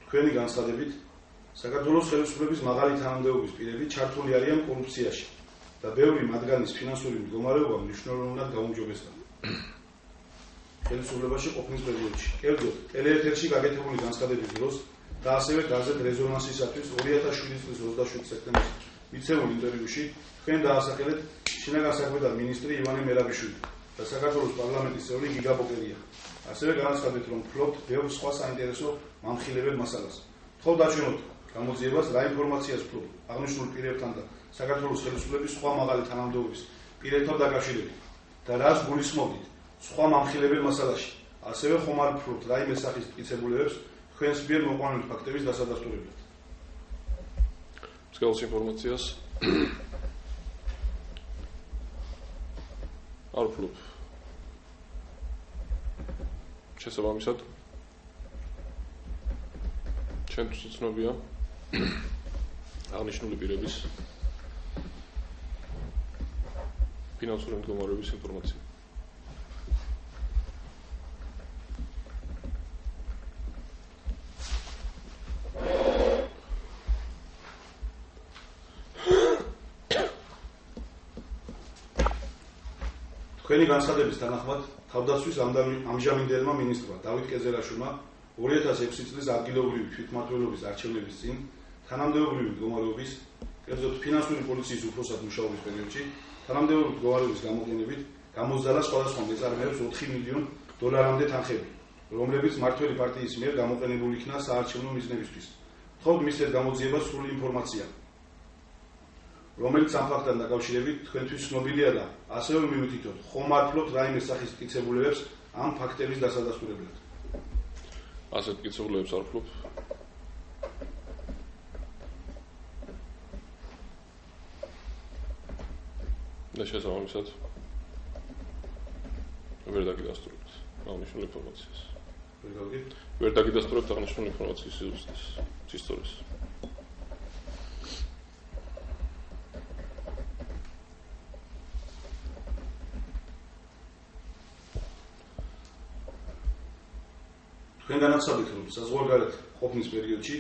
თქვენი განცხადებით საქართველოს ხელისუფლების მაღალი თანამდებობის პირები ჩართული არიან კორუფციაში და ბევრი მათგანის ფინანსური მდგომარეობა მნიშვნელოვნად გაუმჯობესდა. ხელისუფლებაში ყოფნის პერიოდში. კერძოდ, ტელეეთერში გაკეთებული განცხადების დროს და ასევე გაზეთ რეზონანსისათვის 2007 წლის 27 სექტემბერს მიცემულ ინტერვიუში თქვენ დაასახელეთ შინაგან საქმეთა მინისტრი ივანე მერაბიშვილი და საქართველოს პარლამენტის წევრი გიგა ბოკერია. ასევე განაცხადეთ, რომ ფლობთ ბევრ სხვა საინტერესო მამხილებელ მასალას. თხოვ დაჩვენოთ გამოძიებას რა ინფორმაციას ფლობთ აღნიშნულ პირებთან და საქართველოს ხელისუფლების სხვა მაღალი თანამდებობის პირებთან დაკავშირებით და რას გულისხმობთ სხვა მამხილებელ მასალაში. ასევე ხომ არ ფლობთ რაიმე სახის მტკიცებულებებს თქვენს მიერ მოყვანილი ფაქტების დასადასტურებლად. მსგავს ინფორმაციას არ ვფლობ. შესაბამისად ჩემთვის ცნობია აღნიშნული პირების ფინანსური მდგომარეობის ინფორმაცია. თქვენი განცხადების თანახმად თავდაცვის ამჟამინდელმა მინისტრმა დავით კეზერაშვილმა 2006 წლის ადგილობრივი თვითმმართველობის არჩევნების წინ თანამდებობრივი მდგომარეობის, კერძოდ ფინანსური პოლიციის უფროსად მუშაობის პერიოდში თანამდებობრივი მდგომარეობის გამოყენებით გამოსძალა სხვადასხვა მეწარმეებს 4 მილიონ დოლარამდე თანხები, რომლებიც მმართველი პარტიის მიერ გამოყენებული იქნა საარჩევნო მიზნებისთვის. თხოვთ მისცეთ გამოძიებას სრული ინფორმაცია, რომელიც ამ ფაქტთან დაკავშირებით თქვენთვის ცნობილია და ასევე მივეთითოთ, ხომ არ ფლობთ რაიმე სახის მტკიცებულებებს ამ ფაქტების დასადასტურებლად. ასეთ მტკიცებულებებს არ ვფლობ. და შესაბამისად ვერ დაგიდასტურებთ აღნიშნულ ინფორმაციას. ვერ დაგიდასტურებთ აღნიშნულ ინფორმაციის ისტორიას. თქვენ განაცხადეთ, რომ საზღვარგარეთ ყოფნის პერიოდში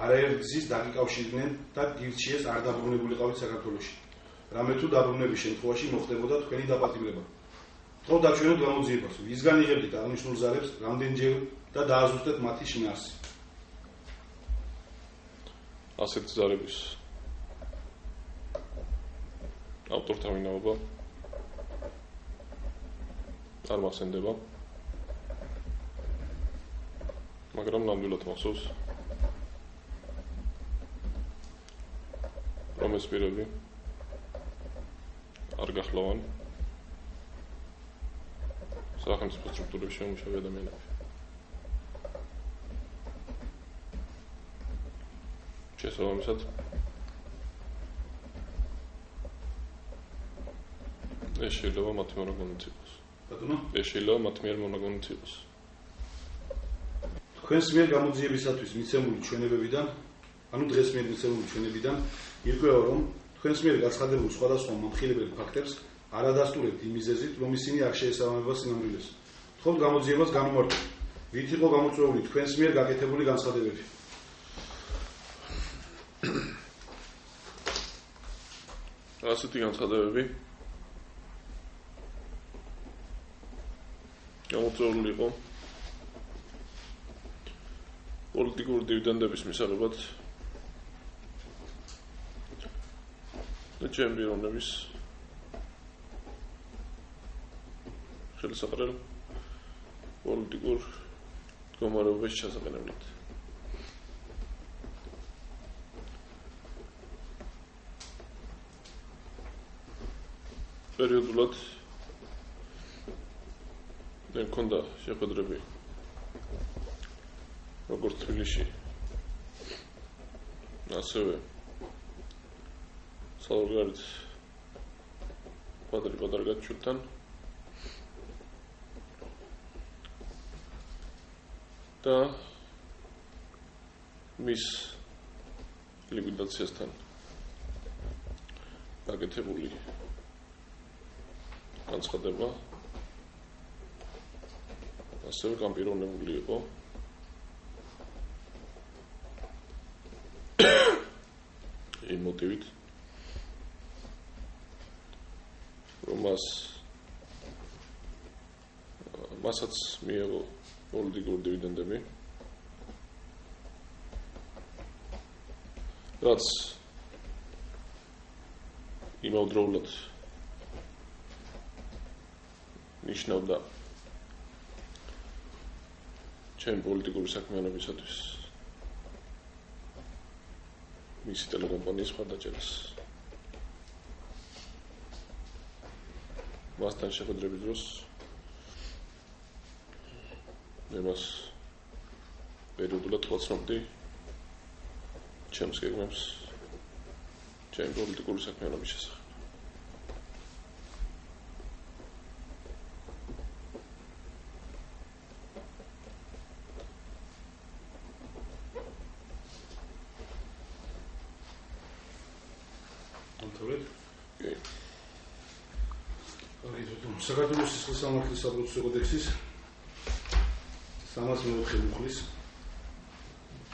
არაერთ გზის დაგიკავშირდნენ და გირჩიეს არ დაბრუნებულიყავით საქართველოში. რამე თუ დაბრუნების შემთხვევაში მოხდებოდა თქვენი დაპატიმრება. თხოვ დაჩვენოთ გამოძიებას, ვისგან იღებდით აღნიშნულ ზარებს, რამდენჯერ და დააზუსტეთ მათი შინაარსი. ასეთ ზარების ავტორთა ვინაობა არ მახსენდება. მაგრამ ნამდვილად მახსოვს, რომ ეს პირები არ გახლავან სახელმწიფო სტრუქტურებში შემუშავე ადამიანები. შესაბამისად ეს შეიძლება მათი მონოგონით იყოს. ეს შეიძლება მათ მიერ მონოგონით იყოს. თქვენს მიერ გამოძიებისათვის მიცემული ჩვენებებიდან, ანუ დღეს მიერ მიცემული ჩვენებიდან ირკვევა, რომ თქვენს მიერ გაცხადებულ სხვადასხვა მომხილებელ ფაქტებს არ ადასტურებთ იმ მიზეზით, რომ ისინი არ შეესაბამება სინამდვილეს. თხოვთ გამოძიებას განუმარტოთ, ვით იყო გამოწვეული თქვენს მიერ გაკეთებული განცხადებები. ასეთი განცხადებები გამოწვეული იყო პოლიტიკური დივიდენდების მისაღებად და ჩემპიონების ხელსაყრელ პოლიტიკურ მდგომარეობაში ჩასაყენებლად. პერიოდულად მე მქონდა შეხვედრები როგორც თბილისში, ასევე საზღვარგარეთ პატრიკოტარგაჩვილთან და მის ლიკვიდაციასთან გაკეთებული განცხადება ასევე განპირობებული იყო მოტივით, რომ მასაც მიიღო პოლიტიკური დივიდენდები, რაც იმავდროულად ნიშნავდა ჩემი პოლიტიკური საქმიანობისათვის მისი ტელეკომპანიის მხარდაჭერას. მასთან შეხვედრების დროს მე მას პერიოდულად ვაცნობდი ჩემს გეგმებს ჩემი პოლიტიკური საქმიანობის შესახებ. საქართველოს სისხლის სამართლის საპროცესო კოდექსის 304 მუხლის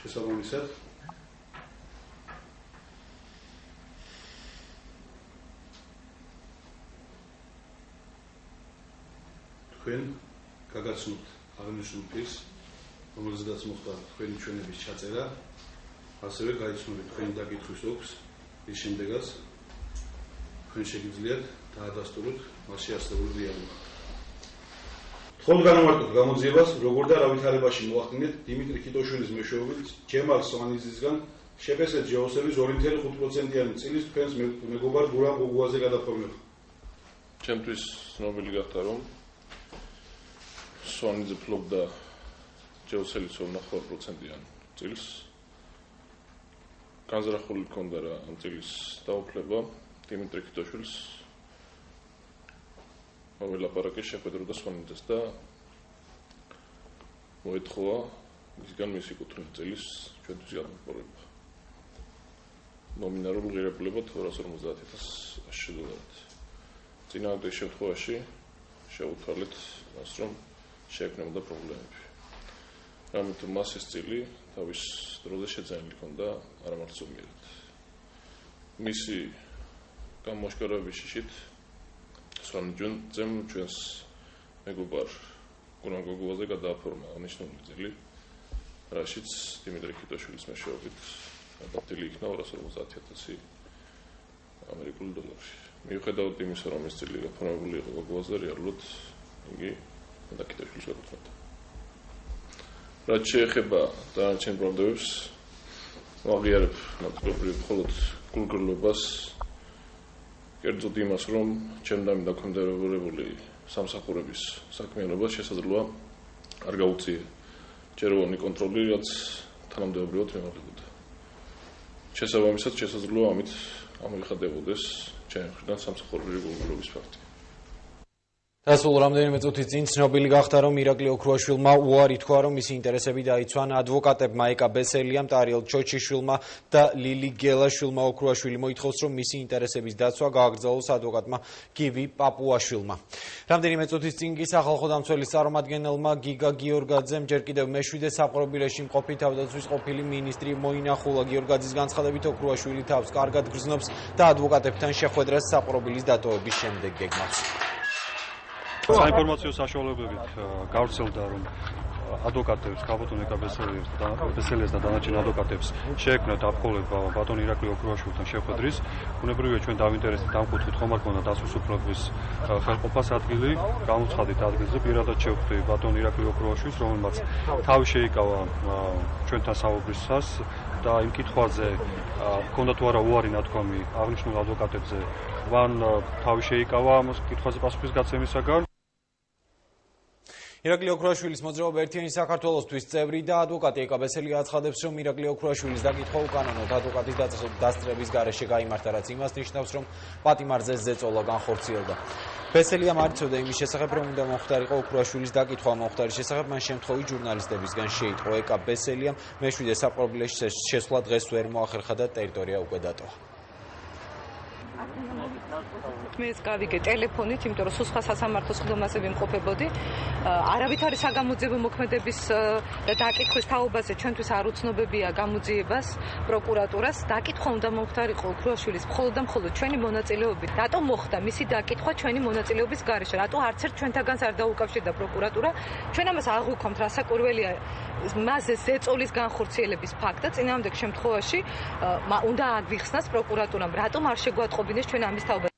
შესაბამისად თქვენ გაგაცნობთ აღნიშნულ პირს, რომელზედაც მოხდა თქვენი ჩვენების ჩაწერა, ასევე გაიცნობთ თქვენი დაკითხვის ოქს, რის შემდეგაც თქვენ შეგიძლიათ დაადასტუროთ მასში არსებული რეალობა. Თქვენ განმარტოთ გამოძიებას, როგორ და რა ვითარებაში მოახდინეთ დიმიტრი ქიტოშვილის მეშვეობით ჯემალ სვანიძისგან შეფესეთ ჯეოსების 2.5%-იანი წილის თქვენს მეგობარ გურამ გოგუაზე გადაფორმება. ჩემთვის ცნობილი გახდა, რომ სვანიძე ფლობდა ჯეოსელის 2.5%-იან წილს. განზრახული ჰქონდა რა ამ წილის დაუფლება დიმიტრი ქიტოშვილს მოლაპარაკე შეხვედროდა სვანიძეს და მოეთხოვა მისგან მისი კუთვნილი წილის ჩვენთვის გადამხორება. ნომინალურ ღირებულებად 250,000 დოლარად. წინააღმდეგ შემთხვევაში შეუთვალეთ მას, რომ შეექმნებოდა პრობლემები. რამეთუ მას ეს წილი თავის დროზე შეძენილი ჰქონდა არა მარტო ზომიერად. მისი გამოაშკარავების შიშით სვანიძემ ჩვენს მეგობარ გურამ გოგუაზე გადააფორმა აღნიშნული წილი, რაშიც დიმიტრი ქიტოშვილის მეშვეობით გადახდილი იქნა 250,000 ამერიკული დოლარი. მიუხედავად იმისა, რომ ეს წილი გაფორმებული იყო გოგუაზე, რეალურად იგი ქიტოშვილს ეკუთვნოდა. რაც შეეხება დანარჩენ პრობლემებს, ვაღიარებ ნაცნობრივ მხოლოდ გულგრილობას, კერძოდ იმას, რომ ჩემთან დაქვემდებარებული სამსახურების საქმიანობა შესაძლოა არ გაუწიე ჯეროვანი კონტროლი, რაც თანამდებობრივად მიმართებოდა. შესაბამისად, შესაძლოა ამით ამოიხადებოდეს ჩემი მხრიდან სამსახურების გულგრილობის ფაქტი. დასულ რამდენიმე წუთის წინ ცნობილი გახდა, რომ ირაკლი ოქრუაშვილმა უარი თქვა, რომ მისი ინტერესები დაიცვან ადვოკატებმა ეკა ბესელიამ, ტარიელ ჩოჩიშვილმა და ლილი გელაშვილმა. ოქრუაშვილი მოითხოვს, რომ მისი ინტერესების დაცვა გააგრძელოს ადვოკატმა გივი პაპუაშვილმა. რამდენიმე წუთის წინ კი სახალხო დამცველის წარმომადგენელმა გიგა გიორგაძემ ჯერ კიდევ მეშვიდე საპყრობილეში მყოფი თავდაცვის ყოფილი მინისტრი მოინახულა. გიორგაძის განცხადებით, ოქრუაშვილი თავს კარგად გრძნობს და ადვოკატებთან შეხვედრას საპყრობილის დატოვების შემდეგ გეგმავს. საინფორმაციო საშუალებებით გავრცელდა, რომ ადვოკატებს, ქალბატონ ეკა ბესელიას და დანარჩენ ადვოკატებს შეექმნათ აფხოლება ბატონ ირაკლი ოქრუაშვილთან შეხვედრის. ბუნებრივია, ჩვენ დავინტერესდით ამ კუთხით ხომ არ ქონდა დასვლის უფლების ხელყოფას ადგილი, გამოცხადეთ ადგილზე, პირადად შევხვდი ბატონ ირაკლი ოქრუაშვილს, რომელმაც თავი შეიკავა ჩვენთან საუბრისას და იმ კითხვაზე ჰქონდა თუ არა უარი ნათქვამი აღნიშნულ ადვოკატებზე, ვან თავი შეიკავა ამ კითხვაზე პასუხის გაცემისაგან. ირაკლი ოქრუაშვილის მოძრაობა ერთიანი საქართველოსთვის წევრი და ადვოკატი ეკა ბესელია აცხადებს, რომ ირაკლი ოქრუაშვილის დაკითხვა უკანონოდ ადვოკატის დასწრების გარეშე გაიმართა, რაც იმას ნიშნავს, რომ პატიმარზე ზეწოლა განხორციელდა. ბესელიამ არ იცოდა იმის შესახებ, რომ უნდა მომხდარიყო ოქრუაშვილის დაკითხვა. მომხდარის შესახებ მან შემთხვევით ჟურნალისტებისგან შეიტყო. ეკა ბესელიამ მეშვიდე საპყრობილეში შესვლა დღეს ვერ მოახერხა და ტერიტორია უკვე დატოვა. მე გავიგე ტელეფონით, იმიტომ რომ სხვა სასამართლოს ხდომაზე ვიმყოფებოდი. არავითარი საგამოძიებო მოქმედების და დაკითხვის თაობაზე ჩვენთვის არ უცნობებია გამოძიებას პროკურატურას. დაკითხვა უნდა მომხდარიყო ოქროაშვილის მხოლოდ და მხოლოდ ჩვენი მონაწილეობით. რატომ მოხდა მისი დაკითხვა ჩვენი მონაწილეობის გარეშე? რატო არც ერთ ჩვენთაგანს არ დაუკავშირდა პროკურატურა? ჩვენ ამას აღვიქვამთ, რასაკვირველია მასზე ზეწოლის განხორციელების ფაქტი და წინააღმდეგ შემთხვევაში უნდა აგვიხსნას პროკურატურამ, რატომ არ შეგვატყობინეს ჩვენ ამის თაობას.